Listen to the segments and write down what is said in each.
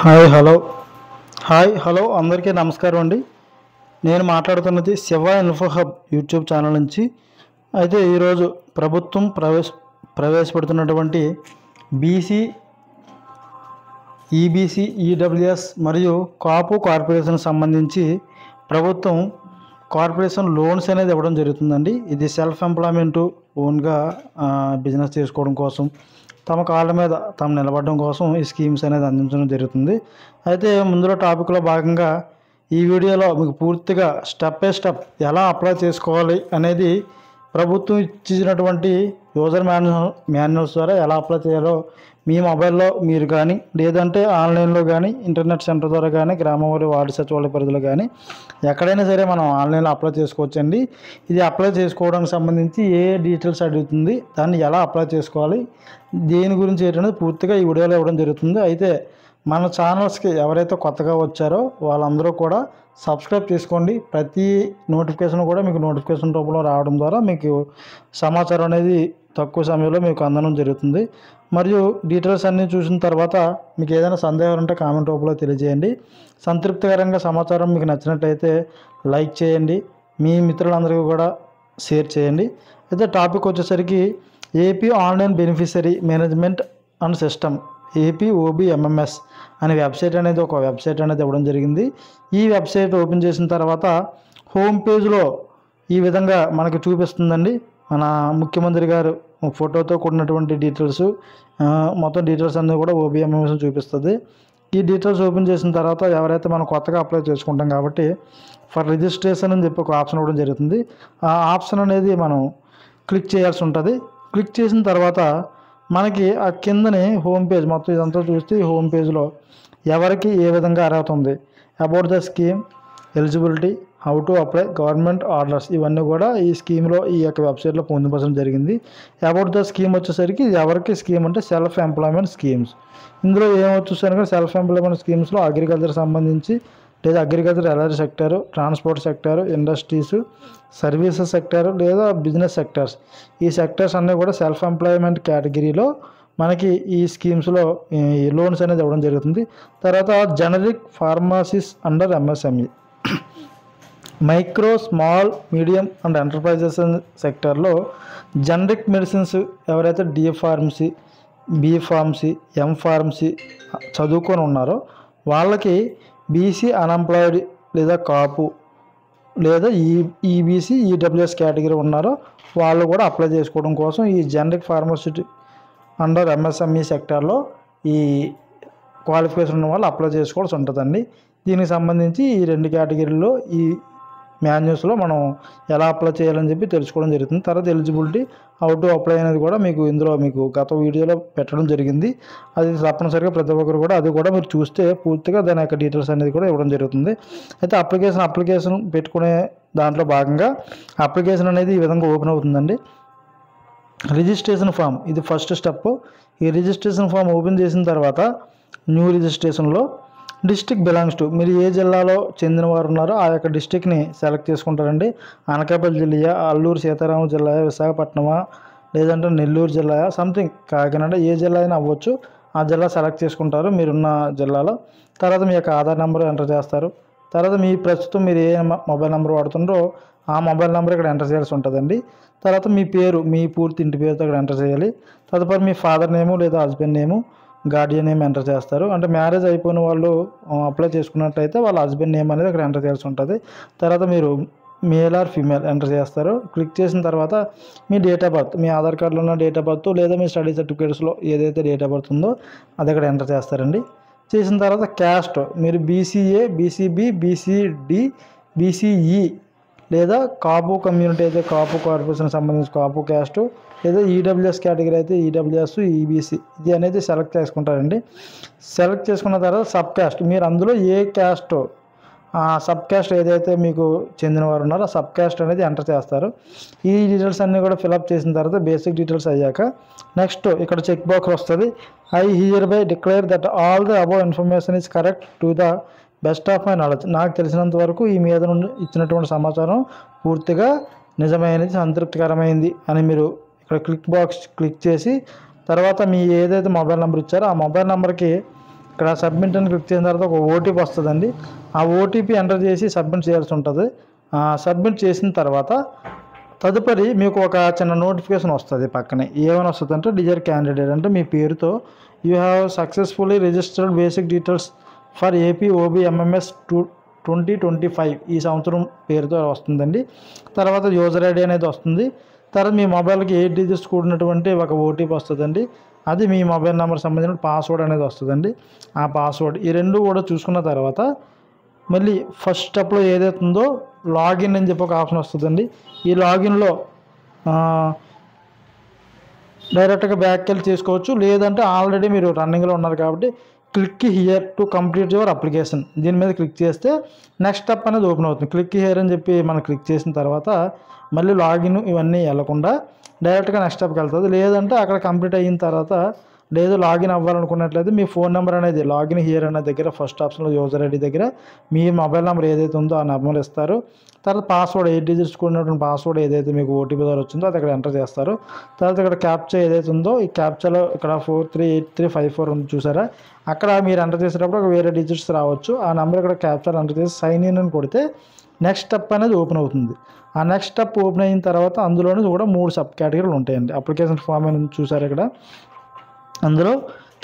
Hi hello అందరికీ నమస్కారం అండి. నేను మాట్లాడుతున్నది Shiva info hub YouTube channel నుంచి. అయితే ఈరోజు ప్రభుత్వం ప్రవేశపెడుతున్నటువంటి బీసీ, ఈబీసీ, ఈడబ్ల్యూఎస్ మరియు కాపు కార్పొరేషన్ సంబంధించి ప్రభుత్వం కార్పొరేషన్ లోన్స్ అనేది ఇవ్వడం జరుగుతుందండి. ఇది సెల్ఫ్ ఎంప్లాయ్మెంటు, ఓన్గా బిజినెస్ చేసుకోవడం కోసం, తమ కాళ్ళ మీద తాము నిలబడడం కోసం ఈ స్కీమ్స్ అనేది అందించడం జరుగుతుంది. అయితే ముందులో టాపిక్లో భాగంగా ఈ వీడియోలో మీకు పూర్తిగా స్టెప్ బై స్టెప్ ఎలా అప్లై చేసుకోవాలి అనేది ప్రభుత్వం ఇచ్చినటువంటి యూజర్ మాన్యువల్స్ ద్వారా ఎలా అప్లై చేయాలో మీ మొబైల్లో మీరు కానీ, లేదంటే ఆన్లైన్లో కానీ, ఇంటర్నెట్ సెంటర్ ద్వారా కానీ, గ్రామంలో వార్డు సచివాలయ పరిధిలో కానీ ఎక్కడైనా సరే మనం ఆన్లైన్లో అప్లై చేసుకోవచ్చండి. ఇది అప్లై చేసుకోవడానికి సంబంధించి ఏ డీటెయిల్స్ అడుగుతుంది, దాన్ని ఎలా అప్లై చేసుకోవాలి, దేని గురించి ఏంటనేది పూర్తిగా ఈ వీడియోలో ఇవ్వడం జరుగుతుంది. అయితే మన ఛానల్స్కి ఎవరైతే కొత్తగా వచ్చారో వాళ్ళందరూ కూడా సబ్స్క్రైబ్ చేసుకోండి. ప్రతి నోటిఫికేషన్ కూడా మీకు నోటిఫికేషన్ రూపంలో రావడం ద్వారా మీకు సమాచారం అనేది తక్కువ సమయంలో మీకు అందడం జరుగుతుంది. మరియు డీటెయిల్స్ అన్నీ చూసిన తర్వాత మీకు ఏదైనా సందేహాలు ఉంటే కామెంట్ రూపంలో తెలియజేయండి. సంతృప్తికరంగా సమాచారం మీకు నచ్చినట్లయితే లైక్ చేయండి, మీ మిత్రులందరికీ కూడా షేర్ చేయండి. అయితే టాపిక్ వచ్చేసరికి AP online beneficiary management and system, APOBMMS అనే వెబ్సైట్ అనేది ఒక వెబ్సైట్ అనేది ఇవ్వడం జరిగింది. ఈ వెబ్సైట్ ఓపెన్ చేసిన తర్వాత హోమ్ పేజ్లో ఈ విధంగా మనకు చూపిస్తుందండి. మన ముఖ్యమంత్రి గారు ఫోటోతో కూడినటువంటి డీటెయిల్స్, మొత్తం డీటెయిల్స్ అన్నీ కూడా ఓబిఎంఎంఎస్ చూపిస్తుంది. ఈ డీటెయిల్స్ ఓపెన్ చేసిన తర్వాత ఎవరైతే మనం కొత్తగా అప్లై చేసుకుంటాం కాబట్టి ఫర్ రిజిస్ట్రేషన్ అని చెప్పి ఒక ఆప్షన్ ఇవ్వడం జరుగుతుంది. ఆ ఆప్షన్ అనేది మనం క్లిక్ చేయాల్సి ఉంటుంది. క్లిక్ చేసిన తర్వాత మనకి ఆ కిందని హోమ్ పేజ్ మొత్తం ఇదంతా చూస్తే హోమ్ పేజ్లో ఎవరికి ఏ విధంగా అర్హత ఉంది, about the scheme, eligibility, how to apply, government orders, ఇవన్నీ కూడా ఈ స్కీమ్లో ఈ యొక్క వెబ్సైట్లో పొందుపరచడం జరిగింది. అబౌట్ ద స్కీమ్ వచ్చేసరికి ఎవరికి స్కీమ్ అంటే సెల్ఫ్ ఎంప్లాయ్మెంట్ స్కీమ్స్. ఇందులో ఏమొచ్చేసరికి సెల్ఫ్ ఎంప్లాయ్మెంట్ స్కీమ్స్లో అగ్రికల్చర్ సంబంధించి, లేదా agriculture allergy sector, transport sector, industries, services sector, లేదా బిజినెస్ సెక్టార్స్, ఈ సెక్టార్స్ అన్నీ కూడా సెల్ఫ్ ఎంప్లాయ్మెంట్ కేటగిరీలో మనకి ఈ స్కీమ్స్లో ఈ లోన్స్ అనేది ఇవ్వడం జరుగుతుంది. తర్వాత generic pharmacies under MSME, micro, small, medium and enterprises సెక్టార్లో జనరిక్ మెడిసిన్స్ ఎవరైతే D pharmacy, B pharmacy, M pharmacy చదువుకొని ఉన్నారో వాళ్ళకి బీసీ అన్ఎంప్లాయిడ్ లేదా కాపు లేదా ఈబీసీ, ఈడబ్ల్యూఎస్ కేటగిరీ ఉన్నారో వాళ్ళు కూడా అప్లై చేసుకోవడం కోసం ఈ జనరిక్ ఫార్మసిటీ అండర్ ఎంఎస్ఎంఈ సెక్టార్లో ఈ క్వాలిఫికేషన్ ఉన్న వాళ్ళు అప్లై చేసుకోవాల్సి ఉంటుందండి. దీనికి సంబంధించి ఈ రెండు కేటగిరీల్లో ఈ మాన్యువల్స్లో మనం ఎలా అప్లై చేయాలని చెప్పి తెలుసుకోవడం జరుగుతుంది. తర్వాత ఎలిజిబిలిటీ, హౌ టు అప్లై అనేది కూడా మీకు ఇందులో మీకు గత వీడియోలో పెట్టడం జరిగింది. అది తప్పనిసరిగా ప్రతి ఒక్కరు కూడా అది కూడా మీరు చూస్తే పూర్తిగా దాని యొక్క డీటెయిల్స్ అనేది కూడా ఇవ్వడం జరుగుతుంది. అయితే అప్లికేషన్ పెట్టుకునే దాంట్లో భాగంగా అప్లికేషన్ అనేది ఈ విధంగా ఓపెన్ అవుతుందండి. రిజిస్ట్రేషన్ ఫామ్ ఇది ఫస్ట్ స్టెప్. ఈ రిజిస్ట్రేషన్ ఫామ్ ఓపెన్ చేసిన తర్వాత న్యూ రిజిస్ట్రేషన్లో డిస్ట్రిక్ట్ బిలాంగ్స్ టు, మీరు ఏ జిల్లాలో చెందిన వారు ఉన్నారో ఆ యొక్క డిస్ట్రిక్ట్ని సెలెక్ట్ చేసుకుంటారండి. అనకాపల్లి జిల్లా, అల్లూరు సీతారామ జిల్లా, విశాఖపట్నమా, లేదంటే నెల్లూరు జిల్లా, సంథింగ్ కాకినాడ, ఏ జిల్లా అయినా అవ్వచ్చు. ఆ జిల్లా సెలెక్ట్ చేసుకుంటారు మీరున్న జిల్లాలో. తర్వాత మీ యొక్క ఆధార్ నెంబర్ ఎంటర్ చేస్తారు. తర్వాత మీ ప్రస్తుతం మీరు ఏ మొబైల్ నెంబర్ వాడుతుండ్రో ఆ మొబైల్ నెంబర్ ఇక్కడ ఎంటర్ చేయాల్సి ఉంటుందండి. తర్వాత మీ పేరు, మీ పూర్తి ఇంటి పేరుతో ఇక్కడ ఎంటర్ చేయాలి. తదుపరి మీ ఫాదర్ నేము లేదా హస్బెండ్ నేము, గార్డియన్ నేమ్ ఎంటర్ చేస్తారు. అంటే మ్యారేజ్ అయిపోయిన వాళ్ళు అప్లై చేసుకున్నట్టయితే వాళ్ళ హస్బెండ్ నేమ్ అనేది అక్కడ ఎంటర్ చేయాల్సి ఉంటుంది. తర్వాత మీరు మేల్ ఆర్ ఫీమేల్ ఎంటర్ చేస్తారు. క్లిక్ చేసిన తర్వాత మీ డేట్ ఆఫ్ బర్త్, మీ ఆధార్ కార్డులో ఉన్న డేట్ ఆఫ్ బర్త్ లేదా మీ స్టడీ సర్టిఫికేట్స్లో ఏదైతే డేట్ ఆఫ్ బర్త్ ఉందో అది అక్కడ ఎంటర్ చేస్తారండి. చేసిన తర్వాత క్యాస్ట్, మీరు బీసీఏ, బీసీబీ, బీసీడి, బీసీఈ లేదా కాపు కమ్యూనిటీ అయితే కాపు కార్పొరేషన్ సంబంధించి కాపు క్యాస్ట్, లేదా ఈడబ్ల్యూఎస్ కేటగిరీ అయితే ఈడబ్ల్యూఎస్, ఈబీసీ ఇది అనేది సెలెక్ట్ చేసుకుంటారండి. సెలెక్ట్ చేసుకున్న తర్వాత సబ్ క్యాస్ట్, మీరు అందులో ఏ క్యాస్ట్, సబ్ క్యాస్ట్ ఏదైతే మీకు చెందిన వారు ఉన్నారో ఆ సబ్ క్యాస్ట్ అనేది ఎంటర్ చేస్తారు. ఈ డీటెయిల్స్ అన్నీ కూడా ఫిలప్ చేసిన తర్వాత బేసిక్ డీటెయిల్స్ అయ్యాక నెక్స్ట్ ఇక్కడ చెక్ బాక్స్ వస్తుంది. I here by declare that all the above information is correct to the best of my knowledge, నాకు తెలిసినంత వరకు ఈ మీద నుండి ఇచ్చినటువంటి సమాచారం పూర్తిగా నిజమైనది, సంతృప్తికరమైంది అని మీరు ఇక్కడ క్లిక్ బాక్స్ క్లిక్ చేసి తర్వాత మీ ఏదైతే మొబైల్ నెంబర్ ఇచ్చారో ఆ మొబైల్ నెంబర్కి ఇక్కడ సబ్మిట్ అని క్లిక్ చేసిన తర్వాత ఒక ఓటీపీ వస్తుందండి. ఆ ఓటీపీ ఎంటర్ చేసి సబ్మిట్ చేయాల్సి ఉంటుంది. సబ్మిట్ చేసిన తర్వాత తదుపరి మీకు ఒక చిన్న నోటిఫికేషన్ వస్తుంది. పక్కనే ఏమైనా వస్తుంది అంటే డిజైర్ క్యాండిడేట్ అంటే మీ పేరుతో you have successfully registered basic details for AP OB MMS 2025 ఈ సంవత్సరం పేరుతో వస్తుందండి. తర్వాత యూజర్ ఐడి అనేది వస్తుంది. తర్వాత మీ మొబైల్కి 8 డిజిట్స్ కూడినటువంటి ఒక ఓటీపీ వస్తుందండి. అది మీ మొబైల్ నెంబర్ సంబంధించిన పాస్వర్డ్ అనేది వస్తుందండి. ఆ పాస్వర్డ్ ఈ రెండు కూడా చూసుకున్న తర్వాత మళ్ళీ ఫస్ట్ స్టెప్లో ఏదైతే ఉందో లాగిన్ అని చెప్పి ఒక ఆప్షన్ వస్తుందండి. ఈ లాగిన్లో డైరెక్ట్గా బ్యాక్కి వెళ్ళి చేసుకోవచ్చు. లేదంటే ఆల్రెడీ మీరు రన్నింగ్లో ఉన్నారు కాబట్టి click here to complete your application దీని మీద క్లిక్ చేస్తే నెక్స్ట్ స్టెప్ అనేది ఓపెన్ అవుతుంది. క్లిక్ హియర్ అని చెప్పి మనం క్లిక్ చేసిన తర్వాత మళ్ళీ లాగిన్ ఇవన్నీ వెళ్ళకుండా డైరెక్ట్గా నెక్స్ట్ స్టెప్కి వెళ్తుంది. లేదంటే అక్కడ కంప్లీట్ అయిన తర్వాత లేదు లాగిన్ అవ్వాలనుకున్నట్లయితే మీ ఫోన్ నెంబర్ అనేది లాగిన్ హియర్ అనే దగ్గర ఫస్ట్ ఆప్షన్లో యూజర్ ఐడి దగ్గర మీ మొబైల్ నెంబర్ ఏదైతే ఉందో ఆ నెంబర్ ఇస్తారు. తర్వాత పాస్వర్డ్ 8 డిజిట్స్ కూడినటువంటి పాస్వర్డ్ ఏదైతే మీకు ఓటీపీ ద్వారా వచ్చిందో అది అక్కడ ఎంటర్ చేస్తారు. తర్వాత ఇక్కడ క్యాప్చా ఏదైతే ఉందో ఈ క్యాప్చాలో ఇక్కడ 438354 ఉంది చూసారా, అక్కడ మీరు ఎంటర్ చేసేటప్పుడు ఒక వేరే డిజిట్స్ రావచ్చు. ఆ నెంబర్ ఇక్కడ క్యాప్చా ఎంటర్ చేసి సైన్ ఇన్ అని కొడితే నెక్స్ట్ స్టెప్ అనేది ఓపెన్ అవుతుంది. ఆ నెక్స్ట్ స్టెప్ ఓపెన్ అయిన తర్వాత అందులోనే కూడా 3 సబ్ కేటగిరీలు ఉంటాయండి. అప్లికేషన్ ఫామ్ అని చూసారు ఇక్కడ, అందులో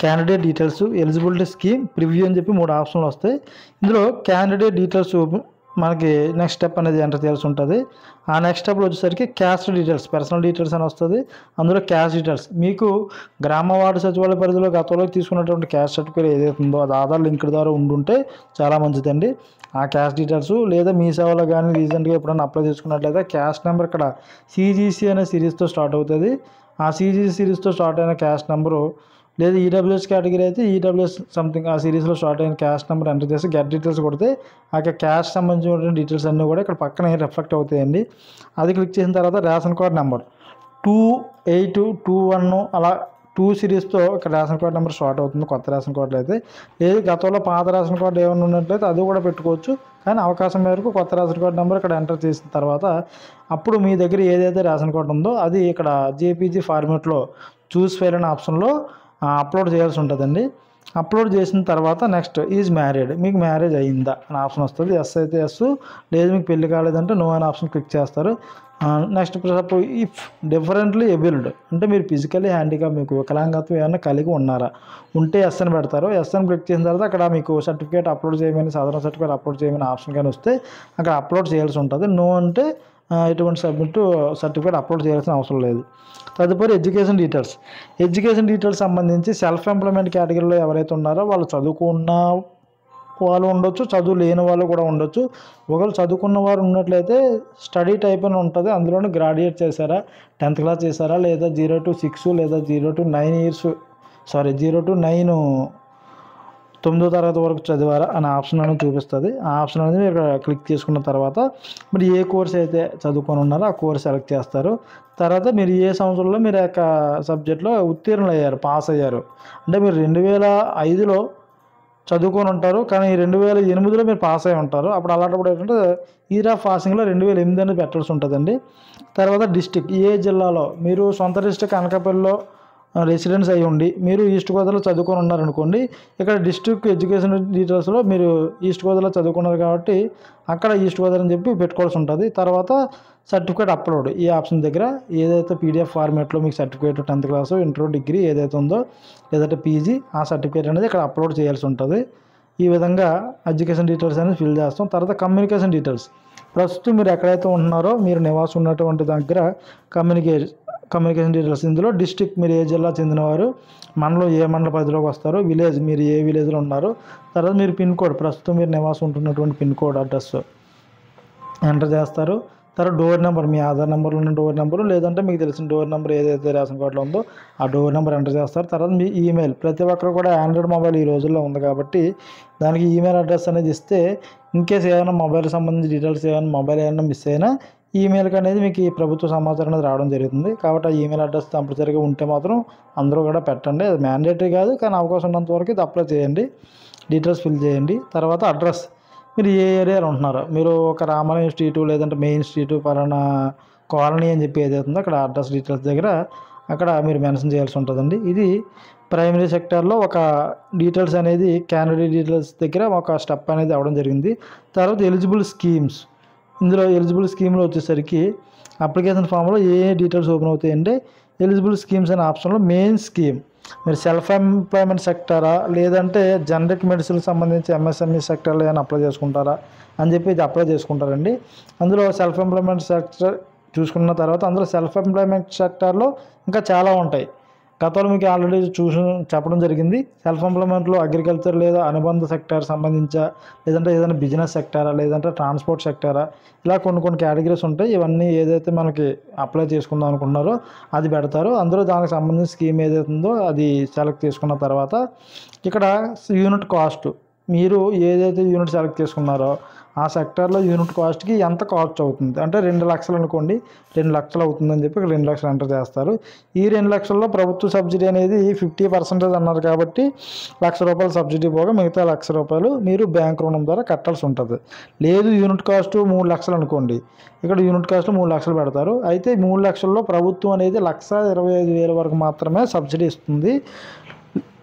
candidate details, eligibility scheme, preview అని చెప్పి 3 ఆప్షన్లు వస్తాయి. ఇందులో క్యాండిడేట్ డీటెయిల్స్ మనకి నెక్స్ట్ స్టెప్ అనేది ఎంటర్ చేయాల్సి ఉంటుంది. ఆ నెక్స్ట్ స్టెప్లో వచ్చేసరికి క్యాస్ట్ డీటెయిల్స్, పర్సనల్ డీటెయిల్స్ అని వస్తుంది. అందులో క్యాస్ట్ డీటెయిల్స్ మీకు గ్రామ వార్డు సచివాలయ పరిధిలో గతంలో తీసుకున్నటువంటి క్యాస్ట్ సర్టిఫికేట్ ఏదైతే ఉందో అది ఆధార్ లింక్ ద్వారా ఉండుంటే చాలా మంచిదండి. ఆ క్యాస్ట్ డీటెయిల్స్ లేదా మీ సేవలో కానీ రీసెంట్గా ఎప్పుడైనా అప్లై చేసుకున్నట్లయితే క్యాస్ట్ నెంబర్ ఇక్కడ CGC అనే సిరీస్తో స్టార్ట్ అవుతుంది. ఆ CGC సిరీస్తో స్టార్ట్ అయిన క్యాస్ట్ నెంబరు లేదా ఈడబ్ల్యూఎస్ కేటగిరీ అయితే ఈడబ్ల్యూఎస్ సంథింగ్ ఆ సిరీస్లో స్టార్ట్ అయిన క్యాస్ట్ నెంబర్ ఎంటర్ చేసి గెట్ డీటెయిల్స్ కొడితే ఆ క్యాస్ట్ సంబంధించిన డీటెయిల్స్ అన్నీ కూడా ఇక్కడ పక్కన రిఫ్లెక్ట్ అవుతాయండి. అది క్లిక్ చేసిన తర్వాత రేషన్ కార్డ్ నెంబర్ 2821 అలా 2 సిరీస్తో ఇక్కడ రేషన్ కార్డ్ నెంబర్ స్టార్ట్ అవుతుంది కొత్త రేషన్ కార్డులు అయితే. లేదు గతంలో పాత రేషన్ కార్డు ఏమైనా ఉన్నట్లయితే అది కూడా పెట్టుకోవచ్చు. కానీ అవకాశం మేరకు కొత్త రేషన్ కార్డు నెంబర్ ఇక్కడ ఎంటర్ చేసిన తర్వాత అప్పుడు మీ దగ్గర ఏదైతే రేషన్ కార్డు ఉందో అది ఇక్కడ JPG ఫార్మేట్లో చూస్ ఫైల్ అనే ఆప్షన్లో అప్లోడ్ చేయాల్సి ఉంటుందండి. అప్లోడ్ చేసిన తర్వాత నెక్స్ట్ ఈజ్ మ్యారీడ్, మీకు మ్యారేజ్ అయ్యిందా అని ఆప్షన్ వస్తుంది. ఎస్ అయితే ఎస్, లేదు మీకు పెళ్లి కాలేదంటే నో అనే ఆప్షన్ క్లిక్ చేస్తారు. నెక్స్ట్ ఇఫ్ డిఫరెంట్లీ ఎబిల్డ్ అంటే మీరు ఫిజికల్లీ హ్యాండిక్యాప్ మీకు వికలాంగత్వం ఏమైనా కలిగి ఉన్నారా ఉంటే ఎస్ అని పెడతారు. ఎస్ అని క్లిక్ చేసిన తర్వాత అక్కడ మీకు సర్టిఫికేట్ అప్లోడ్ చేయమని సాధారణ సర్టిఫికేట్ అప్లోడ్ చేయమని ఆప్షన్ కానీ వస్తే అక్కడ అప్లోడ్ చేయాల్సి ఉంటుంది. నో అంటే ఎటువంటి సర్టిఫికేట్ అప్లోడ్ చేయాల్సిన అవసరం లేదు. తదుపరి ఎడ్యుకేషన్ డీటెయిల్స్ సంబంధించి సెల్ఫ్ ఎంప్లాయ్మెంట్ కేటగిరీలో ఎవరైతే ఉన్నారో వాళ్ళు చదువుకున్న వాళ్ళు ఉండొచ్చు, చదువు లేని వాళ్ళు కూడా ఉండొచ్చు. ఒకవేళ చదువుకున్న వారు ఉన్నట్లయితే స్టడీ టైప్ అని ఉంటుంది. అందులోనే గ్రాడ్యుయేట్ చేశారా, 10th క్లాస్ చేశారా, లేదా 0 to 6 లేదా 0 to 9 9వ తరగతి వరకు చదివారా అనే ఆప్షన్ అనేది చూపిస్తుంది. ఆ ఆప్షన్ అనేది మీరు క్లిక్ చేసుకున్న తర్వాత మీరు ఏ కోర్స్ అయితే చదువుకొని ఉన్నారో ఆ కోర్స్ సెలెక్ట్ చేస్తారు. తర్వాత మీరు ఏ సంవత్సరంలో మీరు యొక్క సబ్జెక్ట్లో ఉత్తీర్ణులు అయ్యారు, పాస్ అయ్యారు అంటే మీరు 2005లో చదువుకొని ఉంటారు కానీ 2008లో మీరు పాస్ అయి ఉంటారు. అప్పుడు అలాంటప్పుడు ఏంటంటే ఇయర్ ఆఫ్ పాసింగ్లో 2008 అనేది పెట్టాల్సి ఉంటుందండి. తర్వాత డిస్టిక్, ఏ జిల్లాలో మీరు సొంత డిస్టిక్ అనకాపల్లిలో రెసిడెన్స్ అయ్యి ఉండి మీరు ఈస్ట్ గోదావరిలో చదువుకొని ఉన్నారనుకోండి, ఇక్కడ డిస్ట్రిక్ట్ ఎడ్యుకేషన్ డీటెయిల్స్లో మీరు ఈస్ట్ గోదావరిలో చదువుకున్నారు కాబట్టి అక్కడ ఈస్ట్ గోదావరి అని చెప్పి పెట్టుకోవాల్సి ఉంటుంది. తర్వాత సర్టిఫికేట్ అప్లోడ్ ఈ ఆప్షన్ దగ్గర ఏదైతే PDF ఫార్మేట్లో మీకు certificate 10th class, inter, degree ఏదైతే ఉందో లేదంటే PG ఆ సర్టిఫికేట్ అనేది ఇక్కడ అప్లోడ్ చేయాల్సి ఉంటుంది. ఈ విధంగా ఎడ్యుకేషన్ డీటెయిల్స్ అనేది ఫిల్ చేస్తాం. తర్వాత కమ్యూనికేషన్ డీటెయిల్స్, ప్రస్తుతం మీరు ఎక్కడైతే ఉంటున్నారో మీరు నివాసం ఉన్నటువంటి దగ్గర కమ్యూనికేషన్ డీటెయిల్స్. ఇందులో డిస్ట్రిక్ట్ మీరు ఏ జిల్లా చెందినవారు, మండలం ఏ మండల పరిధిలోకి వస్తారు, విలేజ్ మీరు ఏ విలేజ్లో ఉన్నారు, తర్వాత మీరు పిన్ కోడ్ ప్రస్తుతం మీరు నివాసం ఉంటున్నటువంటి పిన్ కోడ్ అడ్రస్ ఎంటర్ చేస్తారు. తర్వాత డోర్ నెంబర్, మీ ఆధార్ నెంబర్లో ఉన్న డోర్ నెంబరు లేదంటే మీకు తెలిసిన డోర్ నెంబర్ ఏదైతే రేషన్ కార్డులో ఉందో ఆ డోర్ నెంబర్ ఎంటర్ చేస్తారు. తర్వాత మీ ఈమెయిల్, ప్రతి ఒక్కరు కూడా ఆండ్రాయిడ్ మొబైల్ ఈ రోజుల్లో ఉంది కాబట్టి దానికి ఈమెయిల్ అడ్రస్ అనేది ఇస్తే ఇన్కేస్ ఏమైనా మొబైల్ సంబంధించిన డీటెయిల్స్ ఏమైనా మిస్ అయినా ఈమెయిల్కి అనేది మీకు ఈ ప్రభుత్వ సమాచారం అనేది రావడం జరుగుతుంది. కాబట్టి ఆ ఈమెయిల్ అడ్రస్ కంపల్సరీగా ఉంటే మాత్రం అందరూ కూడా పెట్టండి. అది మ్యాండేటరీ కాదు కానీ అవకాశం ఉన్నంత వరకు ఇది అప్లై చేయండి, డీటెయిల్స్ ఫిల్ చేయండి. తర్వాత అడ్రస్, మీరు ఏ ఏరియాలో ఉంటున్నారో, మీరు ఒక రామాలయం స్ట్రీటు లేదంటే మెయిన్ స్ట్రీటు పలానా కాలనీ అని చెప్పి ఏదైతుందో అక్కడ అడ్రస్ డీటెయిల్స్ దగ్గర అక్కడ మీరు మెన్షన్ చేయాల్సి ఉంటుందండి. ఇది ప్రైమరీ సెక్టార్లో ఒక డీటెయిల్స్ అనేది క్యాండిడేట్ డీటెయిల్స్ దగ్గర ఒక స్టెప్ అనేది అవ్వడం జరిగింది. తర్వాత ఎలిజిబుల్ స్కీమ్స్, ఇందులో ఎలిజిబుల్ స్కీమ్లో వచ్చేసరికి అప్లికేషన్ ఫామ్లో ఏ డీటెయిల్స్ ఓపెన్ అవుతాయంటే ఎలిజిబుల్ స్కీమ్స్ అనే ఆప్షన్లో మెయిన్ స్కీమ్ మీరు సెల్ఫ్ ఎంప్లాయ్మెంట్ సెక్టారా లేదంటే జనరిక్ మెడిసిన్కి సంబంధించి ఎంఎస్ఎంఈ సెక్టార్లో ఏమైనా అప్లై చేసుకుంటారా అని చెప్పి ఇది అప్లై చేసుకుంటారండి. అందులో సెల్ఫ్ ఎంప్లాయ్మెంట్ సెక్టర్ చూసుకున్న తర్వాత అందులో సెల్ఫ్ ఎంప్లాయ్మెంట్ సెక్టార్లో ఇంకా చాలా ఉంటాయి. గతంలో మీకు ఆల్రెడీ చెప్పడం జరిగింది. సెల్ఫ్ ఎంప్లాయ్మెంట్లో అగ్రికల్చర్ లేదా అనుబంధ సెక్టార్ సంబంధించా లేదంటే ఏదైనా బిజినెస్ సెక్టారా లేదంటే ట్రాన్స్పోర్ట్ సెక్టారా ఇలా కొన్ని కేటగిరీస్ ఉంటాయి. ఇవన్నీ ఏదైతే మనకి అప్లై చేసుకుందాం అనుకుంటున్నారో అది పెడతారు. అందులో దానికి సంబంధించిన స్కీమ్ ఏదైతే ఉందో అది సెలెక్ట్ చేసుకున్న తర్వాత ఇక్కడ యూనిట్ కాస్ట్, మీరు ఏదైతే యూనిట్ సెలెక్ట్ చేసుకున్నారో ఆ సెక్టార్లో యూనిట్ కాస్ట్కి ఎంత కాస్ట్ అవుతుంది అంటే 2 లక్షలు అనుకోండి, 2 లక్షలు అవుతుందని చెప్పి ఇక్కడ 2 లక్షలు ఎంటర్ చేస్తారు. ఈ 2 లక్షల్లో ప్రభుత్వ సబ్సిడీ అనేది 50% అన్నారు కాబట్టి ₹1,00,000 సబ్సిడీ పోగా మిగతా ₹1,00,000 మీరు బ్యాంక్ రుణం ద్వారా కట్టాల్సి ఉంటుంది. లేదు యూనిట్ కాస్ట్ 3 లక్షలు అనుకోండి, ఇక్కడ యూనిట్ కాస్ట్ 3 లక్షలు పెడతారు. అయితే 3 లక్షల్లో ప్రభుత్వం అనేది 1,25,000 వరకు మాత్రమే సబ్సిడీ ఇస్తుంది.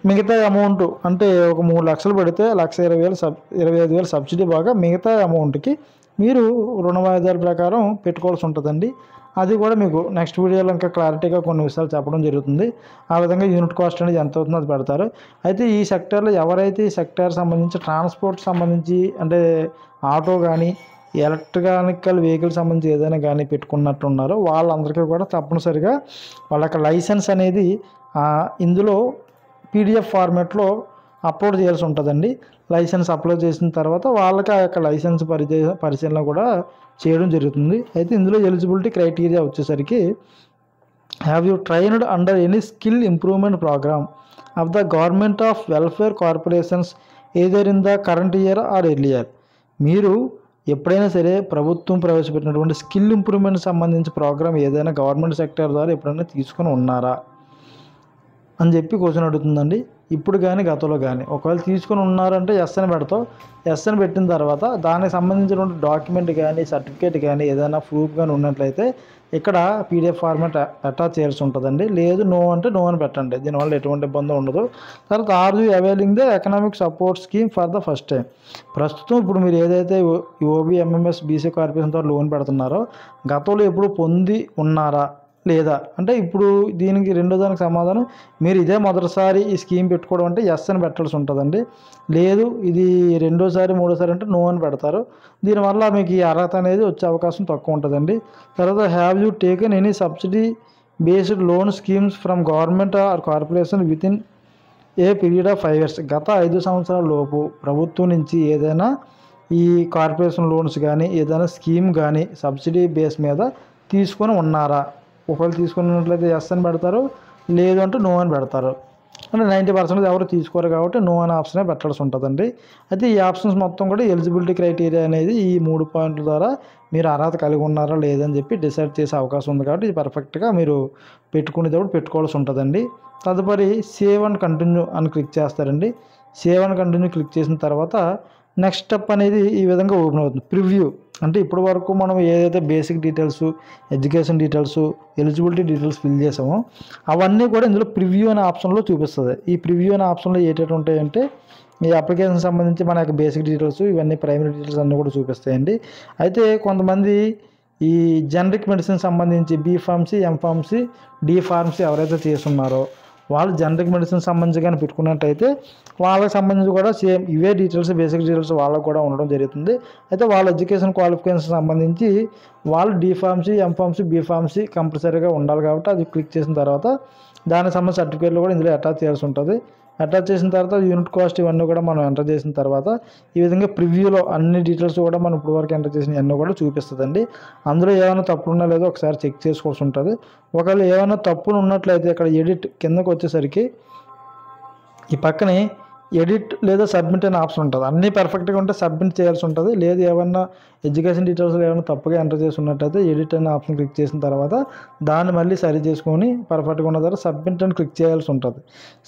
మిగతా అమౌంట్ అంటే ఒక 3 లక్షలు పెడితే 1,20,000 సబ్సిడీ బాగా మిగతా అమౌంట్కి మీరు రుణ వాయిదాల ప్రకారం పెట్టుకోవాల్సి ఉంటుందండి. అది కూడా మీకు నెక్స్ట్ వీడియోలో ఇంకా క్లారిటీగా కొన్ని విషయాలు చెప్పడం జరుగుతుంది. ఆ విధంగా యూనిట్ కాస్ట్ అనేది ఎంత అవుతుందో అది పెడతారు. అయితే ఈ సెక్టార్లో ఎవరైతే ఈ సెక్టార్ సంబంధించి ట్రాన్స్పోర్ట్ సంబంధించి అంటే ఆటో కానీ ఎలక్ట్రానికల్ వెహికల్ సంబంధించి ఏదైనా కానీ పెట్టుకున్నట్టున్నారో వాళ్ళందరికీ కూడా తప్పనిసరిగా వాళ్ళ యొక్క లైసెన్స్ అనేది ఇందులో పీడిఎఫ్ ఫార్మాట్లో అప్లోడ్ చేయాల్సి ఉంటుందండి. లైసెన్స్ అప్లోడ్ చేసిన తర్వాత వాళ్ళకి ఆ యొక్క లైసెన్స్ పరిశీలన కూడా చేయడం జరుగుతుంది. అయితే ఇందులో ఎలిజిబిలిటీ క్రైటీరియా వచ్చేసరికి have you trained under any skill improvement programme of the government of welfare corporations either in the current year or earlier. మీరు ఎప్పుడైనా సరే ప్రభుత్వం ప్రవేశపెట్టినటువంటి స్కిల్ ఇంప్రూవ్మెంట్ సంబంధించి ప్రోగ్రామ్ ఏదైనా గవర్నమెంట్ సెక్టర్ ద్వారా ఎప్పుడైనా తీసుకొని ఉన్నారా అని చెప్పి క్వశ్చన్ అడుగుతుందండి. ఇప్పుడు కానీ గతంలో కానీ ఒకవేళ తీసుకొని ఉన్నారంటే ఎస్ అని పెడతావు. ఎస్ అని పెట్టిన తర్వాత దానికి సంబంధించినటువంటి డాక్యుమెంట్ కానీ సర్టిఫికేట్ కానీ ఏదైనా ప్రూఫ్ కానీ ఉన్నట్లయితే ఇక్కడ పీడిఎఫ్ ఫార్మాట్ అటాచ్ చేయాల్సి ఉంటుందండి. లేదు నో అంటే నో అని పెట్టండి, దీనివల్ల ఎటువంటి ఇబ్బంది ఉండదు. తర్వాత are you availing the economic support scheme for the first time. ప్రస్తుతం ఇప్పుడు మీరు ఏదైతే ఓబీ ఎంఎంఎస్ బీసీ కార్పొరేషన్ ద్వారా లోన్ పెడుతున్నారో గతంలో ఎప్పుడు పొంది ఉన్నారా లేదా అంటే ఇప్పుడు దీనికి రెండో దానికి సమాధానం మీరు ఇదే మొదటిసారి ఈ స్కీమ్ పెట్టుకోవడం అంటే ఎస్ అని పెట్టాల్సి ఉంటుందండి. లేదు ఇది రెండోసారి మూడోసారి అంటే నో అని పెడతారు. దీనివల్ల మీకు ఈ అర్హత అనేది వచ్చే అవకాశం తక్కువ ఉంటుందండి. తర్వాత have you taken any subsidy based loan schemes from government are corporation with in a period of 5 years. గత 5 సంవత్సరాల లోపు ప్రభుత్వం నుంచి ఏదైనా ఈ కార్పొరేషన్ లోన్స్ కానీ ఏదైనా స్కీమ్ కానీ సబ్సిడీ బేస్ మీద తీసుకొని ఉన్నారా. ఒకవేళ తీసుకున్నట్లయితే ఎస్ అని పెడతారు, లేదు అంటే నో అని పెడతారు. అంటే 90% ఎవరు తీసుకోరు కాబట్టి నో అనే ఆప్షనే పెట్టాల్సి ఉంటుందండి. అయితే ఈ ఆప్షన్స్ మొత్తం కూడా ఎలిజిబిలిటీ క్రైటీరియా అనేది ఈ 3 పాయింట్ల ద్వారా మీరు అర్హత కలిగి ఉన్నారా లేదని చెప్పి డిసైడ్ చేసే అవకాశం ఉంది కాబట్టి ఇది పర్ఫెక్ట్గా మీరు పెట్టుకునేటప్పుడు పెట్టుకోవాల్సి ఉంటుందండి. తదుపరి సేవ్ అండ్ కంటిన్యూ అని క్లిక్ చేస్తారండి. సేవ్ అండ్ కంటిన్యూ క్లిక్ చేసిన తర్వాత నెక్స్ట్ స్టెప్ అనేది ఈ విధంగా ఓపెన్ అవుతుంది. ప్రివ్యూ అంటే ఇప్పటి వరకు మనం ఏదైతే basic details, education details, eligibility details fill చేసామో అవన్నీ కూడా ఇందులో ప్రివ్యూ అనే ఆప్షన్లో చూపిస్తుంది. ఈ ప్రివ్యూ అనే ఆప్షన్లో ఏంటంటే ఉంటాయంటే ఈ అప్లికేషన్ సంబంధించి మన యొక్క బేసిక్ డీటెయిల్స్ ఇవన్నీ ప్రైమరీ డీటెయిల్స్ అన్నీ కూడా చూపిస్తాయండి. అయితే కొంతమంది ఈ జనరిక్ మెడిసిన్ సంబంధించి B pharmacy, M pharmacy, D pharmacy ఎవరైతే చేస్తున్నారో వాళ్ళు జనరిక్ మెడిసిన్ సంబంధించి కానీ పెట్టుకున్నట్టయితే వాళ్ళకి సంబంధించి కూడా సేమ్ ఇవే డీటెయిల్స్ బేసిక్ డీటెయిల్స్ వాళ్ళకు కూడా ఉండడం జరుగుతుంది. అయితే వాళ్ళ ఎడ్యుకేషన్ క్వాలిఫికేషన్ సంబంధించి వాళ్ళు D pharmacy, M pharmacy, B pharmacy కంపల్సరీగా ఉండాలి కాబట్టి అది క్లిక్ చేసిన తర్వాత దానికి సంబంధించిన సర్టిఫికేట్లు కూడా ఇందులో అటాచ్ చేయాల్సి ఉంటుంది. అటాచ్ చేసిన తర్వాత యూనిట్ కాస్ట్ ఇవన్నీ కూడా మనం ఎంటర్ చేసిన తర్వాత ఈ విధంగా ప్రివ్యూలో అన్ని డీటెయిల్స్ కూడా మనం ఇప్పటివరకు ఎంటర్ చేసిన అన్నీ కూడా చూపిస్తుందండి. అందులో ఏమైనా తప్పులు ఉన్నా లేదో ఒకసారి చెక్ చేసుకోవాల్సి ఉంటుంది. ఒకవేళ ఏమైనా తప్పులు ఉన్నట్లయితే ఇక్కడ ఎడిట్ కిందకు వచ్చేసరికి ఈ పక్కనే ఎడిట్ లేదా సబ్మిట్ అనే ఆప్షన్ ఉంటుంది. అన్నీ పర్ఫెక్ట్గా ఉంటే సబ్మిట్ చేయాల్సి ఉంటుంది. లేదు ఏమన్నా ఎడ్యుకేషన్ డీటెయిల్స్ ఏమైనా తప్పుగా ఎంటర్ చేసి ఉన్నట్టయితే ఎడిట్ అనే ఆప్షన్ క్లిక్ చేసిన తర్వాత దాన్ని మళ్ళీ సరి చేసుకొని పర్ఫెక్ట్గా ఉన్న తర్వాత సబ్మిట్ అని క్లిక్ చేయాల్సి ఉంటుంది.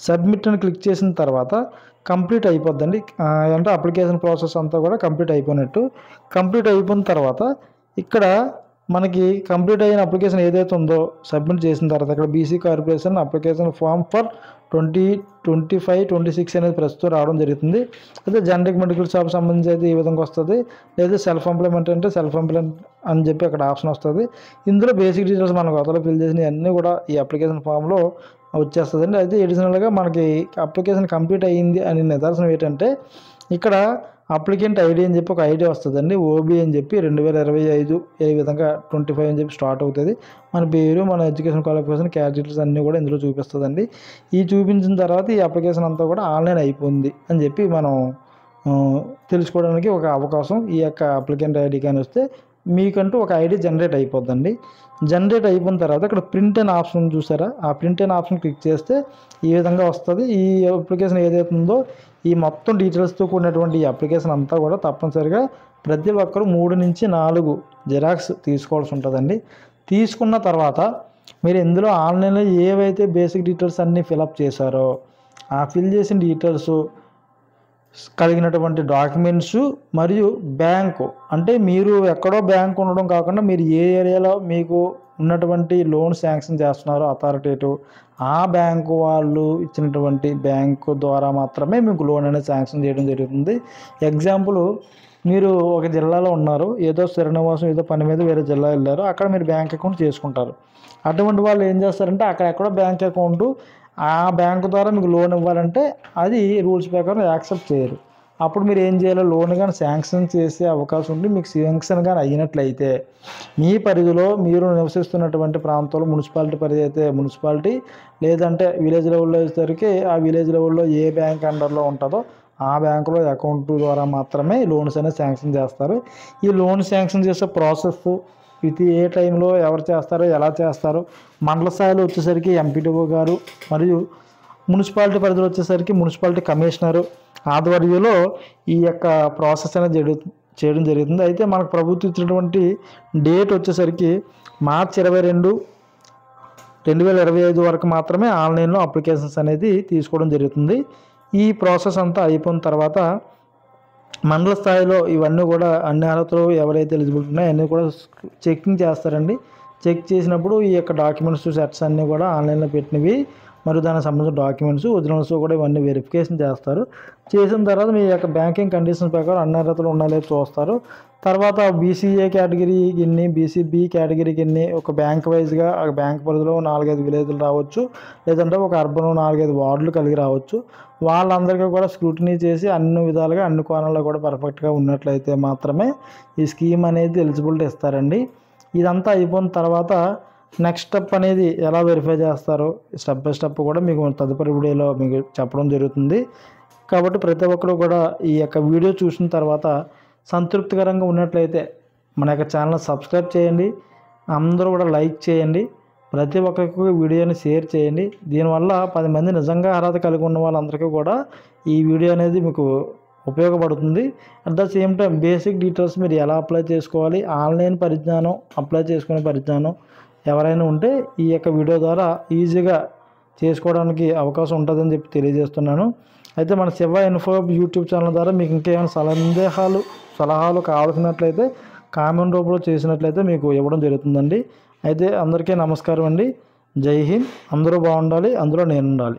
సబ్మిట్ అని క్లిక్ చేసిన తర్వాత కంప్లీట్ అయిపోద్దండి. అంటే అప్లికేషన్ ప్రాసెస్ అంతా కూడా కంప్లీట్ అయిపోయినట్టు. కంప్లీట్ అయిపోయిన తర్వాత ఇక్కడ మనకి కంప్లీట్ అయిన అప్లికేషన్ ఏదైతే ఉందో సబ్మిట్ చేసిన తర్వాత ఇక్కడ BC corporation application form for 2025-26 అనేది ప్రస్తుతం రావడం జరుగుతుంది. అయితే జనరిక్ మెడికల్ షాప్ సంబంధించి అయితే ఈ విధంగా వస్తుంది. లేదా సెల్ఫ్ ఎంప్లాయ్మెంట్ అంటే సెల్ఫ్ ఎంప్లాయ్మెంట్ అని చెప్పి అక్కడ ఆప్షన్ వస్తుంది. ఇందులో బేసిక్ డీటెయిల్స్ మనం కొత్తలో ఫిల్ చేసినవి అన్నీ కూడా ఈ అప్లికేషన్ ఫామ్లో వచ్చేస్తుందండి. అయితే ఎడిషనల్గా మనకి అప్లికేషన్ కంప్లీట్ అయ్యింది అని నిదర్శనం ఏంటంటే ఇక్కడ అప్లికెంట్ ఐడి అని చెప్పి ఒక ఐడి వస్తుందండి. ఓబీ అని చెప్పి 2025 ఏ విధంగా 25 అని చెప్పి స్టార్ట్ అవుతుంది. మన పేరు, మన ఎడ్యుకేషన్ క్వాలిఫికేషన్, క్యాస్ట్ డీటెయిల్స్ అన్నీ కూడా ఇందులో చూపిస్తుందండి. ఈ చూపించిన తర్వాత ఈ అప్లికేషన్ అంతా కూడా ఆన్లైన్ అయిపోయింది అని చెప్పి మనం తెలుసుకోవడానికి ఒక అవకాశం ఈ యొక్క అప్లికెంట్ ఐడి కానీ వస్తే మీకంటూ ఒక ఐడి జనరేట్ అయిపోద్దండి. జనరేట్ అయిపోయిన తర్వాత ఇక్కడ ప్రింట్ అనే ఆప్షన్ చూసారా, ఆ ప్రింట్ అనే ఆప్షన్ క్లిక్ చేస్తే ఈ విధంగా వస్తుంది. ఈ అప్లికేషన్ ఏదైతే ఉందో ఈ మొత్తం డీటెయిల్స్తో కూడినటువంటి ఈ అప్లికేషన్ అంతా కూడా తప్పనిసరిగా ప్రతి ఒక్కరు 3 నుంచి 4 జిరాక్స్ తీసుకోవాల్సి ఉంటుందండి. తీసుకున్న తర్వాత మీరు ఇందులో ఆన్లైన్లో ఏవైతే బేసిక్ డీటెయిల్స్ అన్నీ ఫిలప్ చేశారో ఆ ఫిల్ చేసిన డీటెయిల్స్ కలిగినటువంటి డాక్యుమెంట్స్ మరియు బ్యాంకు అంటే మీరు ఎక్కడో బ్యాంకు ఉండడం కాకుండా మీరు ఏ ఏరియాలో మీకు ఉన్నటువంటి లోన్ శాంక్షన్ చేస్తున్నారో అథారిటేటివ్ ఆ బ్యాంకు వాళ్ళు ఇచ్చినటువంటి బ్యాంకు ద్వారా మాత్రమే మీకు లోన్ అనేది శాంక్షన్ చేయడం జరుగుతుంది. ఎగ్జాంపుల్ మీరు ఒక జిల్లాలో ఉన్నారు, ఏదో స్థిరనివాసం ఏదో పని మీద వేరే జిల్లా వెళ్ళారు, అక్కడ మీరు బ్యాంక్ అకౌంట్ చేసుకుంటారు. అటువంటి వాళ్ళు ఏం చేస్తారంటే అక్కడెక్కడో బ్యాంక్ అకౌంట్ ఆ బ్యాంకు ద్వారా మీకు లోన్ ఇవ్వాలంటే అది రూల్స్ ప్రకారం యాక్సెప్ట్ చేయరు. అప్పుడు మీరు ఏం చేయాలో లోన్ కానీ శాంక్షన్ చేసే అవకాశం ఉండి మీకు శాంక్షన్ కానీ అయినట్లయితే మీ పరిధిలో మీరు నివసిస్తున్నటువంటి ప్రాంతంలో మున్సిపాలిటీ పరిధి అయితే మున్సిపాలిటీ లేదంటే విలేజ్ లెవెల్లో వచ్చేసరికి ఆ విలేజ్ లెవెల్లో ఏ బ్యాంక్ అండర్లో ఉంటుందో ఆ బ్యాంకులో అకౌంట్ ద్వారా మాత్రమే లోన్స్ అనేది శాంక్షన్ చేస్తారు. ఈ లోన్ శాంక్షన్ చేసే ప్రాసెస్ ఇది ఏ టైంలో ఎవరు చేస్తారో ఎలా చేస్తారో మండల స్థాయిలో వచ్చేసరికి ఎంపీడీఓ గారు మరియు మున్సిపాలిటీ పరిధిలో వచ్చేసరికి మున్సిపాలిటీ కమిషనరు ఆధ్వర్యంలో ఈ యొక్క ప్రాసెస్ అనేది చేయడం జరుగుతుంది. అయితే మనకు ప్రభుత్వం ఇచ్చినటువంటి డేట్ వచ్చేసరికి మార్చి 22, 2025 వరకు మాత్రమే ఆన్లైన్లో అప్లికేషన్స్ అనేది తీసుకోవడం జరుగుతుంది. ఈ ప్రాసెస్ అంతా అయిపోయిన తర్వాత మండల స్థాయిలో ఇవన్నీ కూడా అన్ని అర్హతలు ఎవరైతే ఎలిజిబుల్ ఉన్నాయో అన్నీ కూడా చెకింగ్ చేస్తారండి. చెక్ చేసినప్పుడు ఈ యొక్క డాక్యుమెంట్స్ సెట్స్ అన్నీ కూడా ఆన్లైన్లో పెట్టినవి మరియు దానికి సంబంధించిన డాక్యుమెంట్స్ ఒరిజినల్స్ కూడా ఇవన్నీ వెరిఫికేషన్ చేస్తారు. చేసిన తర్వాత మీ యొక్క బ్యాంకింగ్ కండిషన్స్ ప్రకారం అన్ని అర్హతలు ఉన్నాయో చూస్తారు. తర్వాత బీసీఏ కేటగిరీకి ఎన్ని, బీసీబీ కేటగిరీకి ఎన్ని, ఒక బ్యాంక్ వైజ్గా ఆ బ్యాంక్ పరిధిలో 4-5 విలేజ్లు రావచ్చు, లేదంటే ఒక అర్బన్ 4-5 వార్డులు కలిగి రావచ్చు. వాళ్ళందరికీ కూడా స్క్రూటినీ చేసి అన్ని విధాలుగా అన్ని కోణాల్లో కూడా పర్ఫెక్ట్గా ఉన్నట్లయితే మాత్రమే ఈ స్కీమ్ అనేది ఎలిజిబిలిటీ ఇస్తారండి. ఇదంతా అయిపోయిన తర్వాత నెక్స్ట్ స్టెప్ అనేది ఎలా వెరిఫై చేస్తారో స్టెప్ బై స్టెప్ కూడా మీకు తదుపరి వీడియోలో మీకు చెప్పడం జరుగుతుంది. కాబట్టి ప్రతి ఒక్కరు కూడా ఈ యొక్క వీడియో చూసిన తర్వాత సంతృప్తికరంగా ఉన్నట్లయితే మన యొక్క ఛానల్ సబ్స్క్రైబ్ చేయండి, అందరూ కూడా లైక్ చేయండి, ప్రతి ఒక్కరికి వీడియోని షేర్ చేయండి. దీనివల్ల 10 మంది నిజంగా అర్హత కలిగి ఉన్న వాళ్ళందరికీ కూడా ఈ వీడియో అనేది మీకు ఉపయోగపడుతుంది. At the same time basic details మీరు ఎలా అప్లై చేసుకోవాలి, ఆన్లైన్ పరిజ్ఞానం, అప్లై చేసుకునే పరిజ్ఞానం ఎవరైనా ఉంటే ఈ యొక్క వీడియో ద్వారా ఈజీగా చేసుకోవడానికి అవకాశం ఉంటుందని చెప్పి తెలియజేస్తున్నాను. అయితే మన శివ ఇన్ఫో యూట్యూబ్ ఛానల్ ద్వారా మీకు ఇంకేమైనా సలహాలు కావాల్సినట్లయితే కామెంట్ రూపంలో చేసినట్లయితే మీకు ఇవ్వడం జరుగుతుందండి. అయితే అందరికీ నమస్కారం అండి. జై హింద్. అందరూ బాగుండాలి, అందులో నేను ఉండాలి.